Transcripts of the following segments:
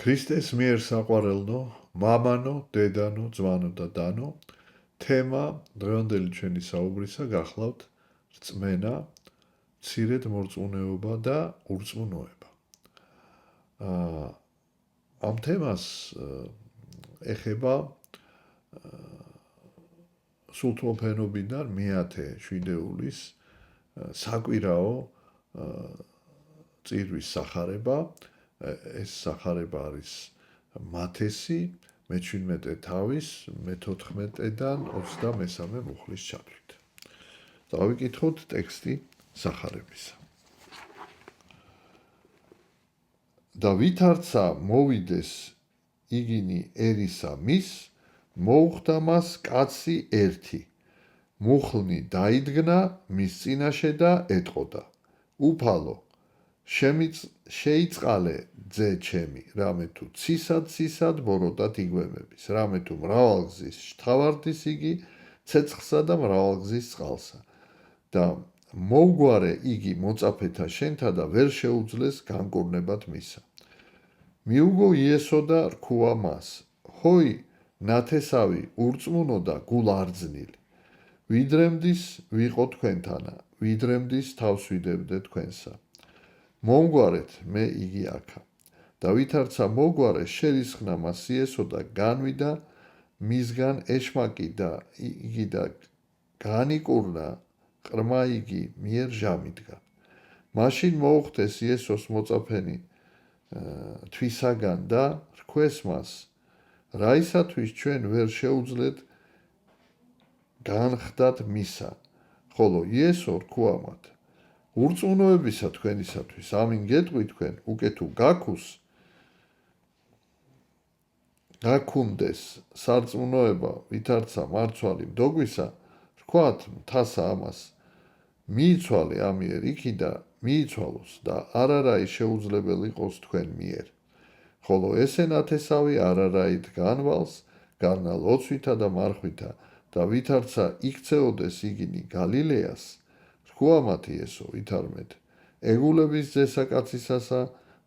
ქრისტეს მიერ საყვარელნო, მამანო, დედანო, ძმანო და დანო, თემა დღევანდელი ჩვენი საუბრისა გახლავთ რწმენა, მცირედ მორწმუნეობა და ურწმუნოება. ამ თემას ეხება სულთმოფენობიდან მეათე შვიდეულის საკვირაო წირვის სახარება. ეს სახარება არის მათესი მე-17 თავის მე-14-დან 23 მუხლის ჩათვლით. დავიკითხოთ ტექსტი სახარებისა. და ვითარცა მოვიდეს იგინი ერისა მის, მოუხდა მას კაცი ერთი. მუხლნი დაიდგნა მის წინაშე და ეტყოდა: უფალო, შეიწყალე ძე ჩემი, რამე თუ ცისად ბოროტად იგვემების, რამე თუ მრავალგზის შთავარდის იგი ცეცხლსა და მრავალგზის წყალსა. და მოუგვარე იგი მოწაფეთა შენთა და ვერ შეუძლეს განკურნებად მისა. მიუგო იესო და რქუა მას: ჰოი, ნათესავი, ურწმუნო და გულარძნილი. ვიდრემდის ვიყო თქვენთანა, ვიდრემდის თავს ვიდებდე თქვენსა. მომგვარეთ მე იგი აქა. და ვითარცა მოგვარე, შერისხნა მას იესო და განვიდა მისგან ეშმაკი და იგი და განიკურნა ყრმა იგი მიერ ჟამიდგა. მაშინ მოუხდეს იესოს მოწაფენი თვისაგან და რქვეს მას: რაისათვის ჩვენ ვერ შეუძლეთ განხდათ მისა. ხოლო იესო რქუა მათ: ურწმუნოებისა თქვენისათვის, ამინ გეტყვი თქვენ, უკვე თუ გაქუნდეს სარწმუნოება, ვითარცა მარცვალი მდოგვისა, რქვათ მთასა ამას: მიიცვალე ამიერ იქი და მიიცვალოს და არარაი შეუძლებელი იყოს თქვენ მიერ. ხოლო ესე ნათესავი არარაით განვალს, გარნა ლოცვითა და მარხვითა, და ვითარცა იქცეოდეს იგინი გალილეას, რქუა მათ იესო ვითარმეთ: ეგულების ძესაკაცისასა,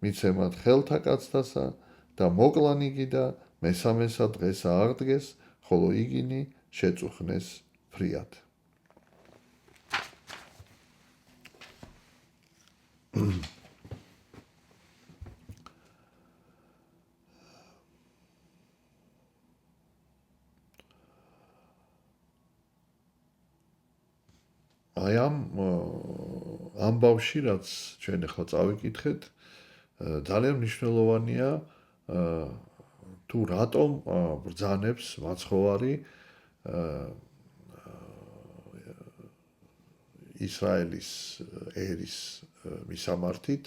მიცემათ ხელთა კაცთასა და მოკლან იგი და მესამესა დღეს ააღდგეს, ხოლო იგინი შეწუხნეს ფრიად. აი ამ ამბავში, რაც ჩვენ ახლა წავიკითხეთ, ძალიან მნიშვნელოვანია თუ რატომ ბრძანებს მაცხოვარი ისრაელის ერის მისამართით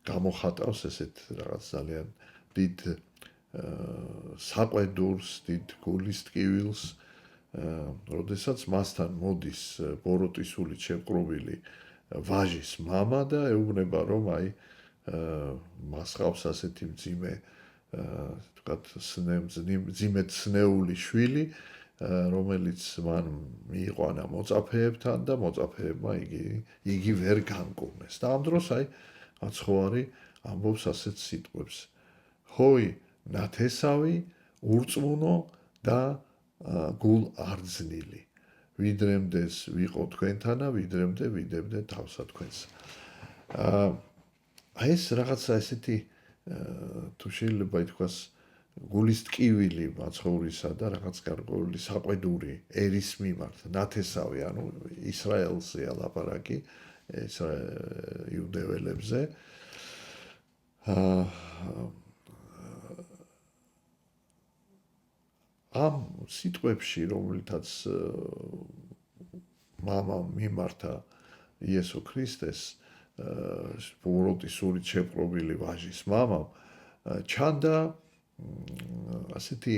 გამოხატავს ესეთ რაღაც ძალიან დიდ საყვედურს, დიდ გულის ტკივილს, როდესაც მასთან მოდის ბოროტისულით შემკრობილი ვაჟის მამა და ეუბნება, რომ აი მას ყავს ასეთი მძიმე მძიმედ ცნეული შვილი, რომელიც მან მიიყვანა მოწაფეებთან და მოწაფეებმა იგი ვერ განკურნეს. და ამ დროს აი მაცხოვარი ამბობს ასეთ სიტყვებს: ჰოი, ნათესავი, ურწმუნო და გულარძნილი. ვიდრემდეს ვიყო თქვენთანა, ვიდრემდე ვიდებდე თავსა თქვენსა. აი ეს რაღაცა ესეთი თუ შეიძლება ითქვას გულის ტკივილი მაცხოვრისა და რაღაც გარკვეული საყვედური ერის მიმართ, ნათესავი, ანუ ისრაელზეა ლაპარაკი, იუდეველებზე. ამ სიტყვებში, რომელთაც მამამ მიმართა იესო ქრისტეს, ბოროტისულით შემკრობილი ვაჟის მამამ, ჩანდა ასეთი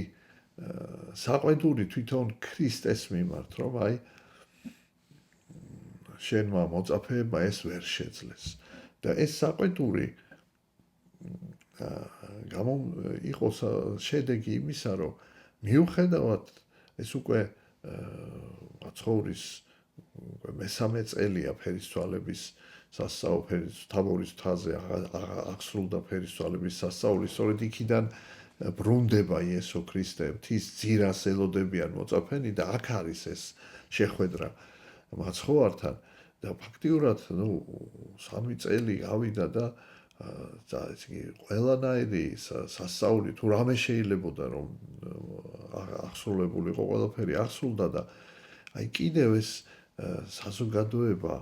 საყვედური თვითონ ქრისტეს მიმართ, რომ აი შენმა მოწაფეებმა ეს ვერ შეძლეს. და ეს საყვედური იყოს შედეგი იმისა, რომ მიუხედავად ეს უკვე მაცხოვრის მესამე წელია ფერისცვალების სასწაულ თაბორის მთაზე აღსრულდა ფერისცვალების სასწაული, სწორედ იქიდან ბრუნდება იესო ქრისტე, მთის ძირას ელოდებიან მოწაფენი და აქ არის ეს შეხვედრა მაცხოვართან და ფაქტიურად, 3 წელი გავიდა და ყველანაირი სასწაული თუ რამე შეიძლებოდა რომ აღსრულებულიყო, ყველაფერი აღსრულდა და აი კიდევ ეს საზოგადოება,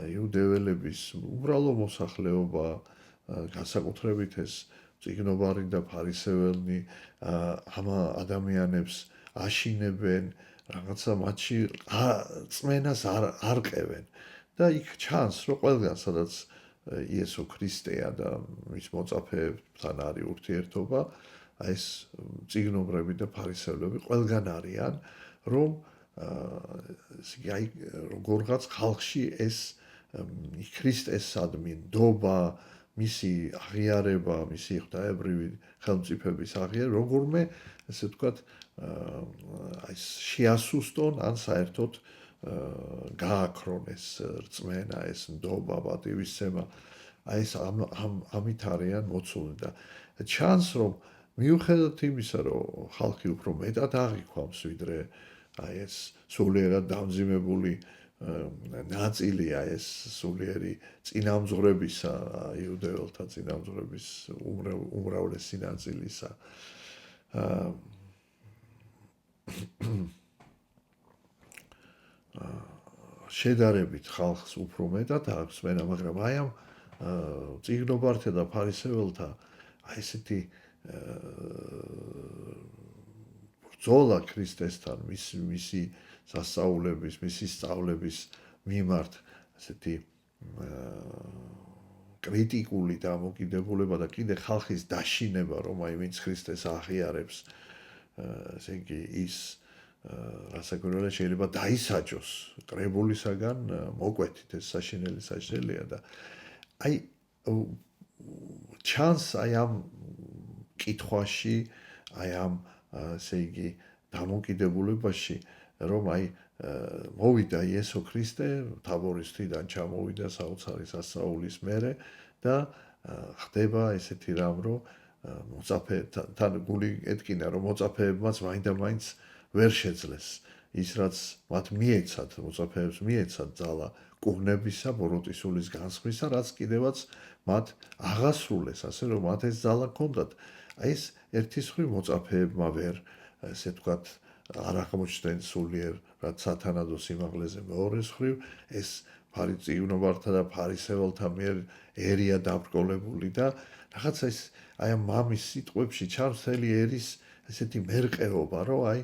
იუდეველების უბრალო მოსახლეობა, განსაკუთრებით ეს წიგნობარი და ფარისეველნი ამ ადამიანებს აშინებენ, რაღაცა მათში წმენას არ ყევენ და იქ ჩანს, რომ ყველგან სადაც იესო ქრისტეა და მის მოწაფეებთან არის ურთიერთობა, აი ეს წიგნობრები და ფარისევლები ყველგან არიან, რომ აი როგორღაც ხალხში ეს ქრისტესადმი ნდობა, მისი აღიარება, მისი ღვთაებრივი ხელმწიფების აღიარება, როგორმე, ესე ვთქვათ, აი შეასუსტონ ან საერთოდ გააქრონ ეს რწმენა, ეს ნდობა, პატივისცემა, აი ეს ამით არიან მოცულნი და ჩანს, რომ მიუხედავად იმისა, რომ ხალხი უფრო მეტად აღიქვამს, ვიდრე აი ეს სულიერად დამძიმებული ნაწილია ეს სულიერი წინამძღვრებისა, იუდეველთა წინამძღვრების უმრავლესი ნაწილისა. შედარებით ხალხს უფრო მეტად აქვს მენა, მაგრამ აი ამ წიგნობართა და ფარისეველთა აი ესეთი ბრძოლა ქრისტესთან, მისი სასწაულების, მისი სწავლების მიმართ, ესეთი კრიტიკული დამოკიდებულება და კიდე ხალხის დაშინება, რომ აი ვინც ქრისტეს აღიარებს, ესე იგი ის რასაკვირველია შეიძლება დაისაჯოს კრებულისაგან მოკვეთით, ეს საშინელი საშინელია და აი ჩანს აი ამ კითხვაში, აი ამ ესე იგი დამოკიდებულებაში, რომ აი მოვიდა იესო ქრისტე, თაბორის მთიდან ჩამოვიდა საოცარი სასწაულის მერე და ხდება ესეთი რამ, რომ მოწაფეთან გული ეთკინა, რომ მოწაფეებმაც მაინდამაინც ვერ შეძლეს ის, რაც მათ მიეცათ, მოწაფეებს მიეცათ ძალა კუღნებისა, ბოროტისულის განსხვისა, რაც კიდევაც მათ აღასრულეს, ასე რომ მათ ეს ძალა ჰქონდათ. აი ეს ერთის მხრივ მოწაფეებმა ვერ, ესე ვთქვათ, არ აღმოჩნდნენ სულიერ რაც სათანადო სიმაღლეზე, მეორეს მხრივ ეს წიგნობართა და ფარისეველთა მიერ ერია დაბრკოლებული და რაღაცა ეს აი ამ მამის სიტყვებში ჩანს მთელი ერის ესეთი მერყეობა, რომ აი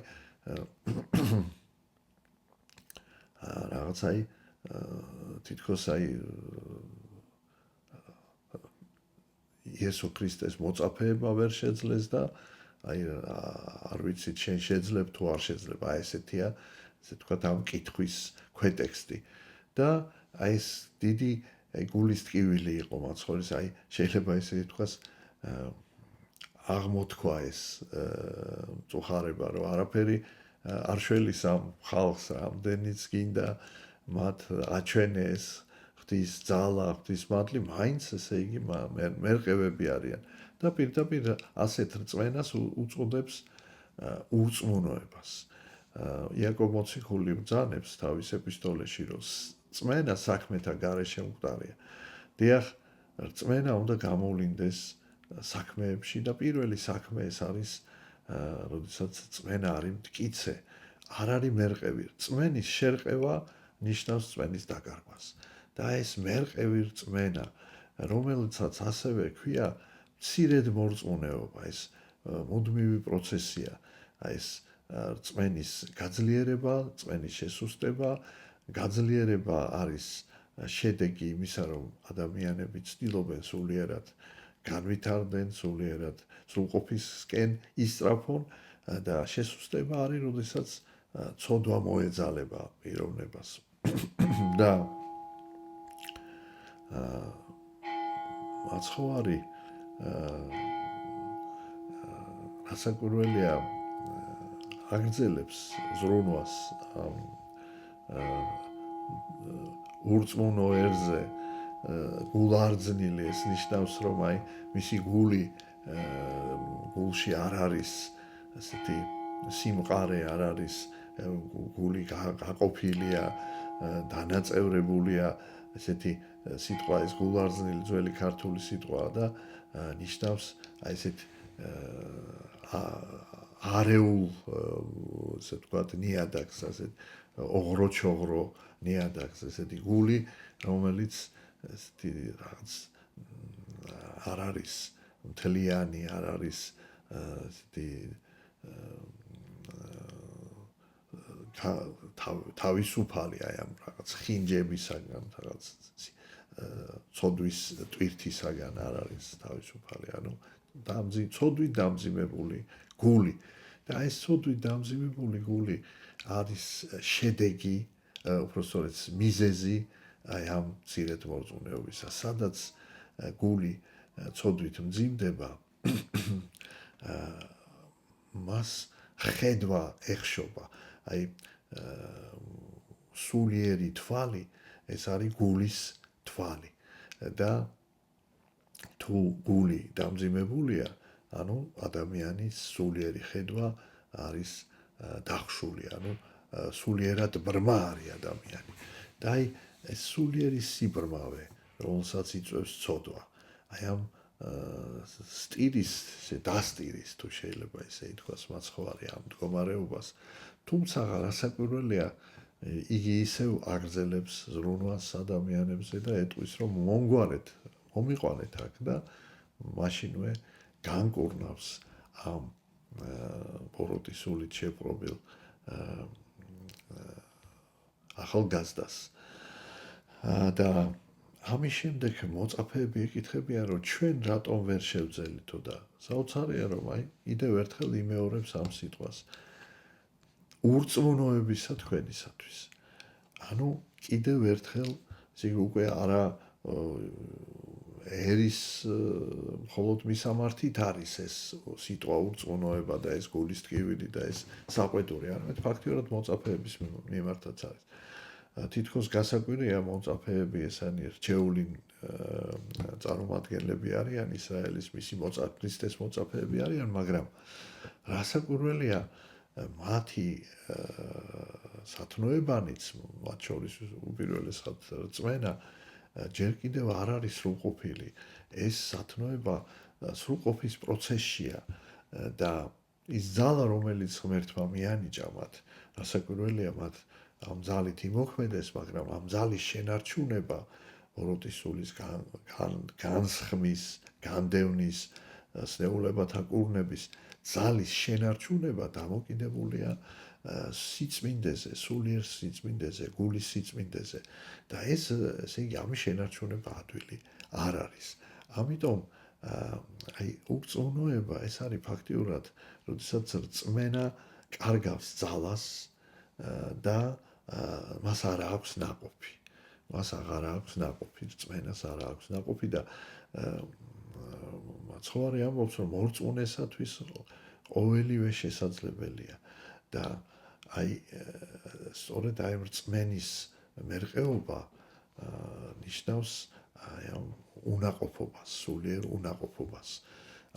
რაღაც აი თითქოს აი იესო ქრისტეს მოწაფეებმა ვერ შეძლეს და აი არ ვიცით შენ შეძლებ თუ არ შეძლებ, აი ესეთია, ესე ვთქვათ, ამ კითხვის ქვეტექსტი და აი ეს დიდი გულის ტკივილი იყო მაცხოვრის, აი შეიძლება ესე ვთქვას აღმოთქვა ეს მწუხარება, რომ არაფერი არ შველის ამ ხალხს, ამდენიც გინდა მათ აჩვენეს ღვთის ძალა, ღვთის მადლი, მაინც ესე იგი მერყევები არიან და პირდაპირ ასეთ რწმენას უწოდებს ურწმუნოებას. იაკობ მოციქული ბრძანებს თავის ეპისტოლეში, რომ რწმენა საქმეთა გარეშე მკვდარია. დიახ, რწმენა უნდა გამოვლინდეს საქმეებში და პირველი საქმე ეს არის, როდესაც რწმენა არის მტკიცე, არ არის მერყევი. რწმენის შერყევა ნიშნავს რწმენის დაკარგვას. და ეს მერყევი რწმენა, რომელიცაც ასევე ქვია მცირედ მორწმუნეობა, ეს მუდმივი პროცესია, აი ეს რწმენის გაძლიერება, რწმენის შესუსტება, გაძლიერება არის შედეგი იმისა, რომ ადამიანები ცდილობენ სულიერად განვითარდნენ, სულიერად სრულყოფისკენ ისწრაფონ და შესუსტება არის, როდესაც ცოდვა მოეძალება პიროვნებას. და მაცხოვარი რასაკვირველია აგრძელებს ზრუნვას ურწმუნო ერზე გულარძნილი, ეს ნიშნავს, რომ აი მისი გული გულში არ არის ასეთი სიმყარე, არ არის გული გაყოფილია, დანაწევრებულია, ესეთი სიტყვა ეს გულარძნილი ძველი ქართული სიტყვაა და ნიშნავს აი ესეთ არეულ, ესე ვთქვათ, ნიადაგს, ასეთ ოღრო-ჩოღრო ნიადაგს, ესეთი გული, რომელიც ესეთი რაღაც არ არის მთლიანი, არ არის ესეთი თავისუფალი აი ამ რაღაც ხინჯებისაგან, რაღაც ცოდვის ტვირთისაგან არ არის თავისუფალი, ანუ ცოდვით დამძიმებული გული. და ეს ცოდვით დამძიმებული გული არის შედეგი, უпростоრეთ მიზეზი აი ამ მცირედ მორწმუნეობისა, სადაც გული ცოდვით მძიმდება, მას ხედვა ეხშობა, აი სულიერი თვალი, ეს არის გულის თვალი და თუ გული დამძიმებულია, ანუ ადამიანის სულიერი ხედვა არის დახშული, ანუ სულიერად ბრმა არის ადამიანი. და აი ეს სულიერი სიბრმავე, რომელსაც იწვევს ცოდვა, აი ამ სტირის, დასტირის, თუ შეიძლება ესე ითქვას, მაცხოვარი ამ მდგომარეობას, თუმცა რასაკვირველია, იგი ისევ აგრძელებს ზრუნვას ადამიანებზე და ეტყვის, რომ მომგვარეთ, მომიყვანეთ აქ და მაშინვე განკურნავს ამ ბოროტის სულით შეპყრობილ ახალგაზრდას. და ამის შემდეგ მოწაფეები ეკითხებიან, რომ ჩვენ რატომ ვერ შევძელითო და საოცარია, რომ აი კიდევ ერთხელ იმეორებს ამ სიტყვას. ურწმუნოებისა თქვენისათვის. ანუ კიდევ ერთხელ ისე უკვე არა ერის მხოლოდ მისამართით არის ეს სიტყვა ურწმუნოება და ეს გულის ტკივილი და ეს საყვედური, არამედ ფაქტიურად მოწაფეების მიმართაც არის. თითქოს გასაკვირია, მოწაფეები ესენი რჩეული წარმომადგენლები არიან ისრაელის, მისი ქრისტეს მოწაფეები არიან, მაგრამ რასაკვირველია, მათი სათნოებანიც, მათ შორის უპირველესად რწმენა, ჯერ კიდევ არ არის სრულყოფილი. ეს სათნოება სრულყოფის პროცესშია და ის ძალა, რომელიც ღმერთმა მიანიჭა მათ, რასაკვირველია, მათ ამ ძალით იმოქმედეს, მაგრამ ამ ძალის შენარჩუნება, ბოროტის სულის განსხმის, განდევნის, სნეულებათა კურნების ძალის შენარჩუნება დამოკიდებულია სიწმინდეზე, სულიერ სიწმინდეზე, გულის სიწმინდეზე და ეს, ესე იგი, ამის შენარჩუნება ადვილი არ არის. ამიტომ აი ურწმუნოება ეს არის ფაქტიურად, როდესაც რწმენა კარგავს ძალას და მას არ აქვს ნაყოფი. მას აღარ აქვს ნაყოფი, რწმენას არ აქვს ნაყოფი და მაცხოვარი ამბობს, რომ მორწმუნესათვის ყოველივე შესაძლებელია და აი სწორედ აი რწმენის მერყეობა ნიშნავს აი ამ უნაყოფობას, სულიერ უნაყოფობას.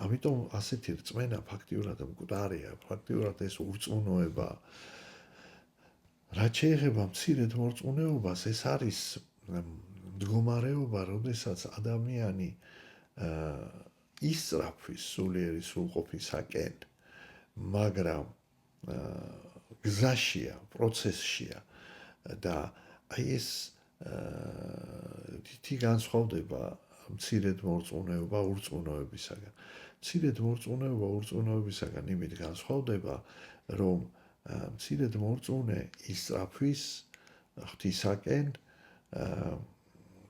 ამიტომ ასეთი რწმენა ფაქტიურად მკვდარია, ფაქტიურად ეს ურწმუნოება. რაც შეეხება მცირედ მორწმუნეობას, ეს არის მდგომარეობა, როდესაც ადამიანი ისწრაფვის სულიერი სრულყოფისაკენ, მაგრამ გზაშია, პროცესშია და აი ეს თითი განსხვავდება მცირედ მორწმუნეობა ურწმუნოებისაგან. მცირედ მორწმუნეობა ურწმუნოებისაგან იმით განსხვავდება, რომ მცირედ მორწმუნე ისწრაფვის ღვთისაკენ,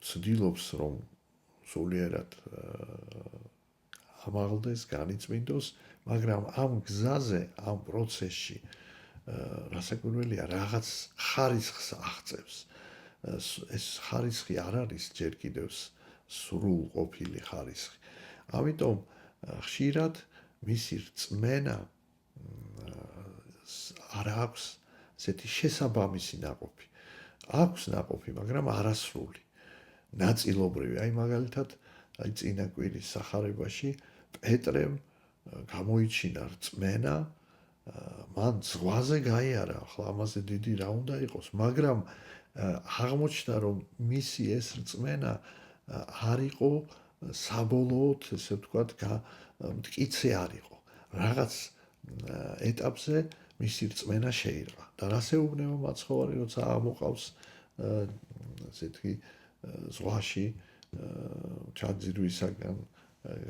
ცდილობს, რომ სულიერად ამაღლდეს, განიწმინდოს, მაგრამ ამ გზაზე, ამ პროცესში რასაკვირველია, რაღაც ხარისხს აღწევს. ეს ხარისხი არ არის ჯერ კიდევ სრულყოფილი ხარისხი. ამიტომ ხშირად მისი რწმენა არ აქვს ესეთი შესაბამისი ნაყოფი. აქვს ნაყოფი, მაგრამ არასრული. ნაწილობრივი. აი მაგალითად, აი წინა კვირის სახარებაში პეტრემ გამოიჩინა რწმენა, მან ზღვაზე გაიარა, ახლა ამაზე დიდი რა უნდა იყოს, მაგრამ აღმოჩნდა, რომ მისი ეს რწმენა არ იყო საბოლოოდ, ესე ვთქვათ, მტკიცე არ იყო. რაღაც ეტაპზე მისი რწმენა შეირყა. და რას ეუბნება მაცხოვარი, როცა ამოყავს ესეთი ზღვაში ჩაძირვისაგან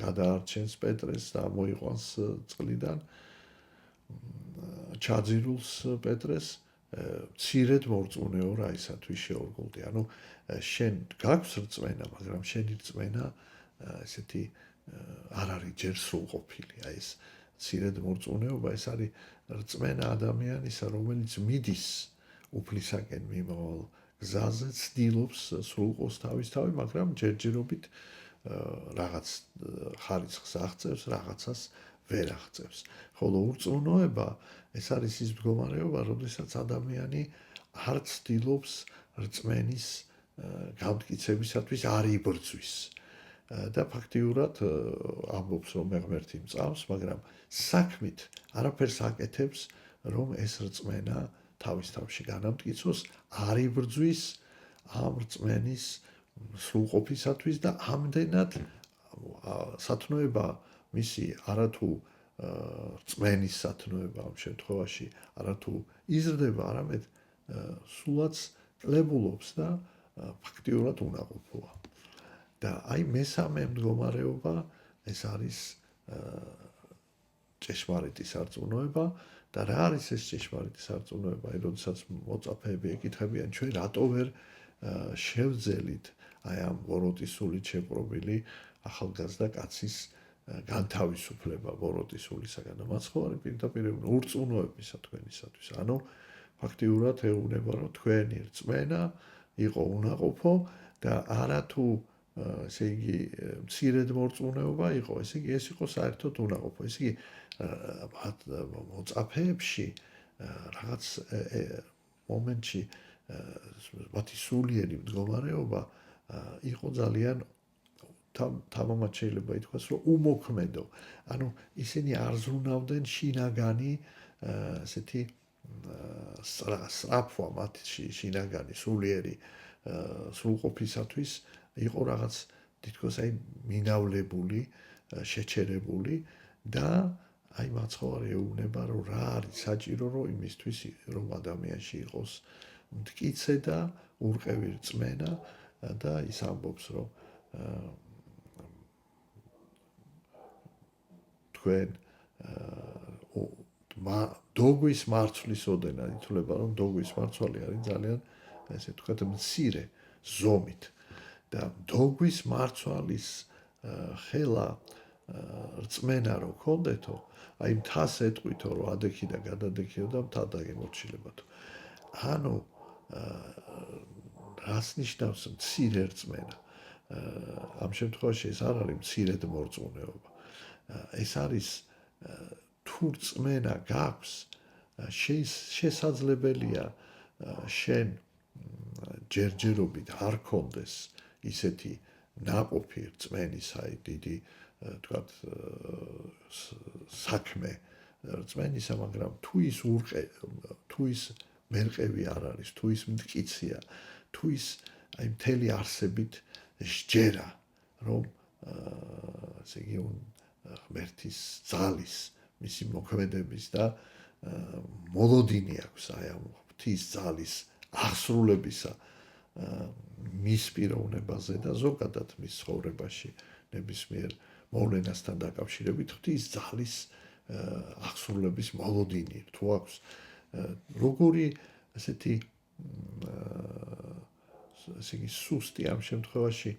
გადაარჩენს პეტრეს და მოიყვანს წყლიდან ჩაძირულს პეტრეს მცირედ მორწმუნეო რა ისათვის შეორგულდი. ანუ შენ გაქვს რწმენა, მაგრამ შენი რწმენა ესეთი არ არის ჯერ სრულყოფილი. აი ეს მცირედ მორწმუნეობა, ეს არის რწმენა ადამიანისა, რომელიც მიდის უფლისაკენ მიმავალ გზაზე, ცდილობს სრულყოს თავისთავი, მაგრამ ჯერჯერობით რაღაც ხარისხს აღწევს, რაღაცას ვერ აღწევს. ხოლო ურწმუნოება ეს არის ის მდგომარეობა, როდესაც ადამიანი არ ცდილობს რწმენის გამტკიცებისათვის არ იბრძვის. და ფაქტიურად ამბობს, რომ მე ღმერთი მწავს, მაგრამ საქმით არაფერს აკეთებს, რომ ეს რწმენა თავის თავში განამტკიცოს, არ იბრძვის ამ რწმენის სრულყოფისათვის და ამდენად სათნოება მისი არათუ რწმენის სათნოება ამ შემთხვევაში არათუ იზრდება, არამედ სულაც კლებულობს და ფაქტიურად უნაყოფოა. და აი მესამე მდგომარეობა ეს არის ჭეშმარიტი სარწმუნოება და რა არის ეს ჭეშმარიტი სარწმუნოება? აი როდესაც მოწაფეები ეკითხებიან, ჩვენ რატო ვერ შევძელით აი ამ ბოროტის სულით შეპყრობილი ახალგაზრდა კაცის განთავისუფლება ბოროტის სულისაგან და მაცხოვარი პირდაპირ ურწმუნოებისა თქვენისათვის. ანუ ფაქტიურად ეუბნება, რომ თქვენი რწმენა იყო უნაყოფო და არათუ ესე იგი მცირედ მორწმუნეობა იყო, ესე იგი ეს იყო საერთოდ უნაყოფო. ესე იგი მოწაფეებში რაღაც მომენტში მათი სულიერი მდგომარეობა იყო ძალიან თამამად შეიძლება ითქვას, რომ უმოქმედო. ანუ ისინი არ ზრუნავდნენ შინაგანი ესეთი სწრაფვა მათში შინაგანი სულიერი სრულყოფისათვის იყო რაღაც თითქოს აი მინავლებული, შეჩერებული და აი მაცხოვარი ეუბნება, რომ რა არის საჭირო, რომ იმისთვის რომ ადამიანში იყოს მტკიცე და ურყევი რწმენა და ის ამბობს, რომ თქვენ დოგვის მარცვლის ოდენა ითვლება, რომ დოგვის მარცვალი არის ძალიან ესე ვთქვათ მცირე ზომით და დოგვის მარცვალის ხელა რწმენა რო ქონდეთო, აი მთას ეტყვითო, რომ ადექი და გადადექიო და მთა დაგემორჩილებათო. ანუ რას ნიშნავს მცირე რწმენა? ამ შემთხვევაში ეს არ არის მცირედ მორწმუნეობა. ეს არის თუ რწმენა გაქვს, შესაძლებელია შენ ჯერჯერობით არ კონდეს ისეთი ნაყოფი რწმენის, აი დიდი თქვათ საქმე რწმენისა, მაგრამ თუ ის მერყევი არ არის, თუ ის მტკიცია, თუ ის აი მთელი არსებით სჯერა, რომ ესე იგი ღმერთის ძალის, მისი მოქმედების და მოლოდინი აქვს აი ამ ღვთის ძალის აღსრულებისა მის პიროვნებაზე და ზოგადად მის ცხოვრებაში ნებისმიერ მოვლენასთან დაკავშირებით ღვთის ძალის აღსრულების მოლოდინი თუ აქვს როგორი ესეთი ესე იგი სუსტი ამ შემთხვევაში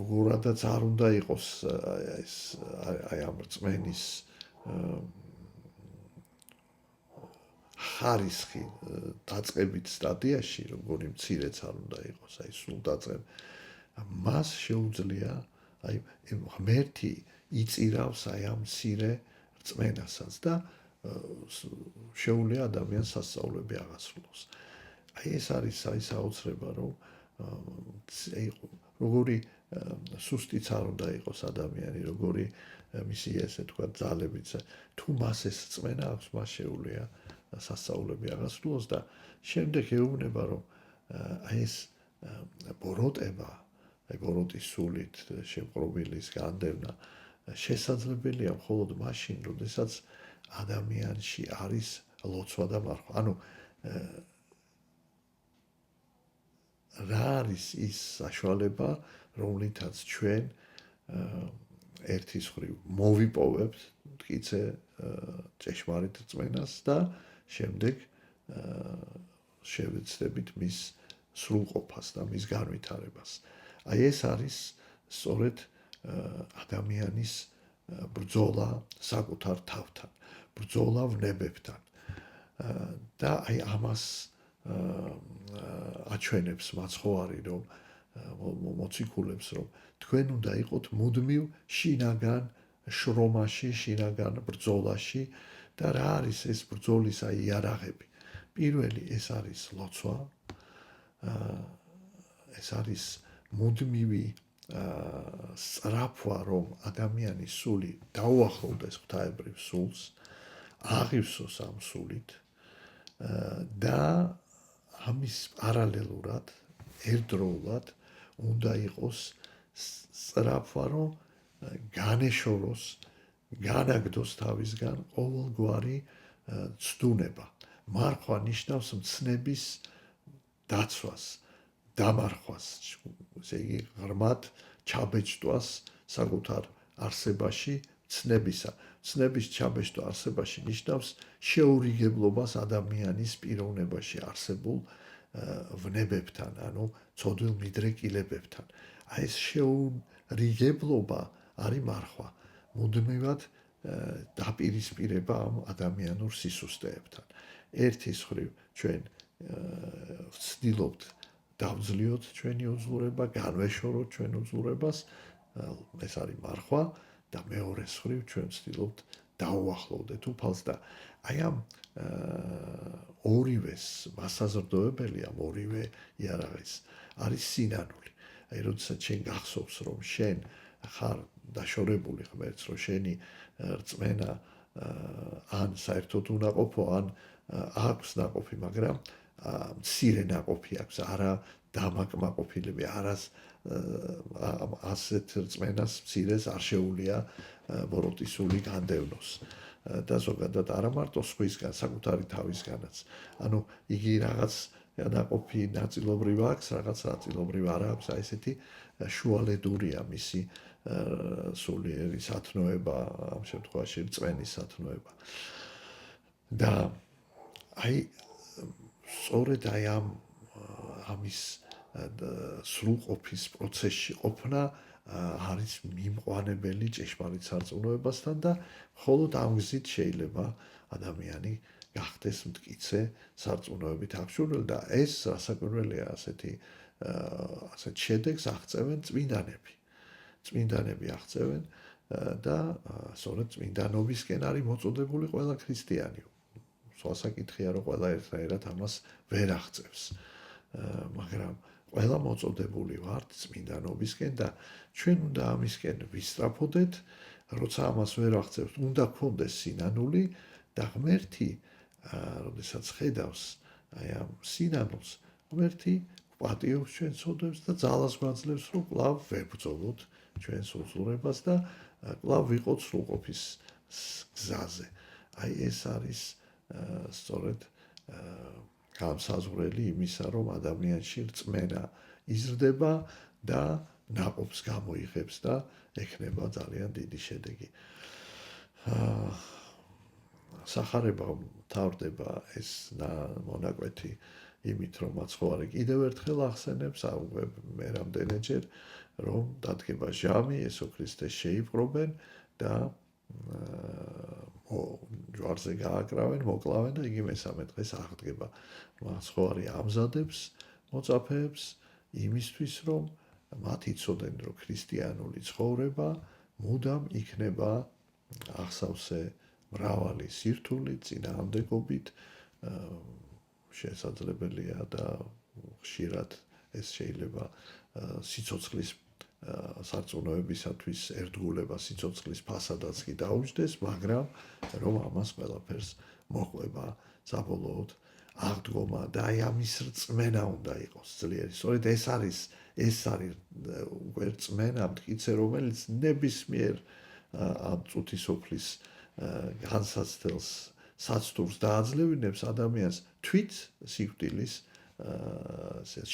როგორადაც არ უნდა იყოს ეს აი ამ რწმენის ხარისხი დაწყებით სტადიაში, როგორი მცირეც არ უნდა იყოს, აი სულ დაწყებ, მას შეუძლია, აი ღმერთი იწირავს აი ამ მცირე რწმენასაც და შეუძლია ადამიანს სასწაულები აღასრულოს. აი ეს არის საოცრება, რომ როგორი სუსტიც არ უნდა იყოს ადამიანი, როგორი მისი ესე თქვა ძალებიც, თუ მას ეს წმენა აქვს, მას შეუძლია სასწაულები აღასრულოს და შემდეგ ეუბნება, რომ აი ეს ბოროტება, აი ბოროტის სულით შემყრობილის განდევნა შესაძლებელია მხოლოდ მაშინ, როდესაც ადამიანში არის ლოცვა და მარხვა. ანუ რა არის ის საშუალება, რომლითაც ჩვენ ერთის მხრივ მოვიპოვებთ მტკიცე ჭეშმარიტ რწმენას და შემდეგ შევეცდებით მის სრულყოფას და მის განვითარებას. აი ეს არის სწორედ ადამიანის ბრძოლა საკუთარ თავთან, ბრძოლა ვნებებთან. და აი ამას აჩვენებს მაცხოვარი, რომ მოციქულებს, რომ თქვენ უნდა იყოთ მუდმივ შინაგან შრომაში, შინაგან ბრძოლაში და რა არის ეს ბრძოლის აი იარაღები? პირველი ეს არის ლოცვა, ეს არის მუდმივი სწრაფვა, რომ ადამიანის სული დაუახლოვდეს ღვთაებრივ სულს, აღივსოს ამ სულით და ამის პარალელურად, ერთდროულად უნდა იყოს სწრაფვა, რომ განეშოროს, განაგდოს თავისგან ყოველგვარი ცდუნება. მარხვა ნიშნავს მცნების დაცვას, დამარხვას, ესე იგი ღრმად ჩაბეჭდვას საკუთარ არსებაში ცნებისა. ცნების ჩაბეჭდვა არსებაში ნიშნავს შეურიგებლობას ადამიანის პიროვნებაში არსებულ ვნებებთან, ანუ ცოდვილ მიდრეკილებებთან. აი ეს შეურიგებლობა არის მარხვა. მუდმივად დაპირისპირება ამ ადამიანურ სისუსტეებთან. ერთის მხრივ ჩვენ ვცდილობთ დავძლიოთ ჩვენი უძლურება, განვეშოროთ ჩვენ უძლურებას, ეს არის მარხვა და მეორეს მხრივ ჩვენ ვცდილობთ დაუახლოვდეთ უფალს და აი ამ ორივეს მასაზრდოებელი ამ ორივე იარაღის არის სინანული. აი როდესაც შენ გახსოვს, რომ შენ ხარ დაშორებული ღმერთს, რომ შენი რწმენა ან საერთოდ უნაყოფო, ან აქვს ნაყოფი, მაგრამ მცირე ნაყოფი აქვს, არა დამაკმაყოფილები, არას ასეთ რწმენას მცირეს არ შეუძლია ბოროტის სული განდევნოს. და ზოგადად არა მარტო სხვისგან, საკუთარი თავისგანაც. ანუ იგი რაღაც ნაყოფი ნაწილობრივ აქვს, რაღაც ნაწილობრივ არ აქვს, აი ესეთი შუალედურია მისი სულიერი სათნოება, ამ შემთხვევაში რწმენის სათნოება. და აი სწორედ აი ამის სრულყოფის პროცესში ყოფნა არის მიმყვანებელი ჭეშმარიტ სარწმუნოებასთან და მხოლოდ ამ გზით შეიძლება ადამიანი გახდეს მტკიცე სარწმუნოებით აღჭურვილი და ეს რასაკვირველია ასეთ შედეგს აღწევენ წმინდანები. წმინდანები აღწევენ და სწორედ წმინდანობისკენ არის მოწოდებული ყველა ქრისტიანი. სხვა საკითხია, რომ ყველა ერთნაირად ამას ვერ აღწევს. მაგრამ ყველა მოწოდებული ვართ წმინდანობისკენ და ჩვენ უნდა ამისკენ ვისწრაფოდეთ, როცა ამას ვერ აღწევთ, უნდა გქონდეს სინანული და ღმერთი, როდესაც ხედავს აი ამ სინანულს, ღმერთი პატიობს ჩვენს ცოდვებს და ძალას გვაძლევს, რომ კვლავ ვებრძოლოთ ჩვენს უძლურებას და კვლავ ვიყოთ სრულყოფის გზაზე. აი ეს არის სწორედ გამსაზღვრელი იმისა, რომ ადამიანში რწმენა იზრდება და ნაყოფს გამოიღებს და ექნება ძალიან დიდი შედეგი. სახარება მთავრდება ეს მონაკვეთი იმით, რომ მაცხოვარი კიდევ ერთხელ ახსენებს, მე რამდენჯერ, რომ დადგება ჟამი, იესო ქრისტეს შეიპყრობენ და ჯვარზე გააკრავენ, მოკლავენ და იგი მესამე დღეს აღდგება. მაცხოვარი ამზადებს მოწაფეებს იმისთვის, რომ მათ იცოდნენ, რომ ქრისტიანული ცხოვრება მუდამ იქნება ახსავსე მრავალი სირთულით, წინააღმდეგობით, შესაძლებელია და ხშირად ეს შეიძლება სიცოცხლის სარწმუნოებისათვის ერთგულება სიცოცხლის ფასადაც კი დაუჯდეს, მაგრამ რომ ამას ყველაფერს მოყვება საბოლოოდ აღდგომა და აი ამის რწმენა უნდა იყოს ძლიერი. სწორედ ეს არის უკვე რწმენა, მტკიცე, რომელიც ნებისმიერ ამ წუთისოფლის განსაცდელს საცდურს დააძლევინებს ადამიანს თვით სიკვდილის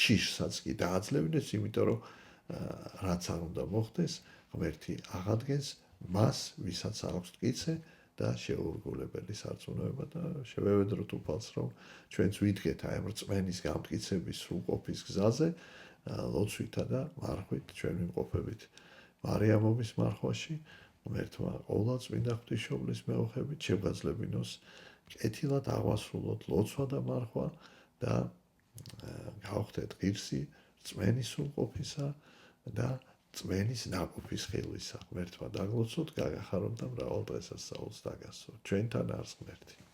შიშსაც კი დააძლევინებს, იმიტომ რომ რაც არ უნდა მოხდეს, ღმერთი აღადგენს მას, ვისაც აქვს მტკიცე და შეურგულებელი სარწმუნოება და შევევედროთ უფალს, რომ ჩვენც ვიდგეთ აი ამ რწმენის გამტკიცების სრულყოფის გზაზე, ლოცვითა და მარხვით ჩვენ ვიმყოფებით მარიამობის მარხვაში, ღმერთმა ყოვლა წმინდა ღვთისმშობლის მეოხებით შეგვაძლებინოს კეთილად აღვასრულოთ ლოცვა და მარხვა და გავხდეთ ღირსი რწმენის სრულყოფისა და წმენის ნაყოფის ხილვისა. ღმერთმა დაგლოცოთ, გაგახაროთ და მრავალ დღესასწაულს დაგასვათ. ჩვენთან არის ღმერთი.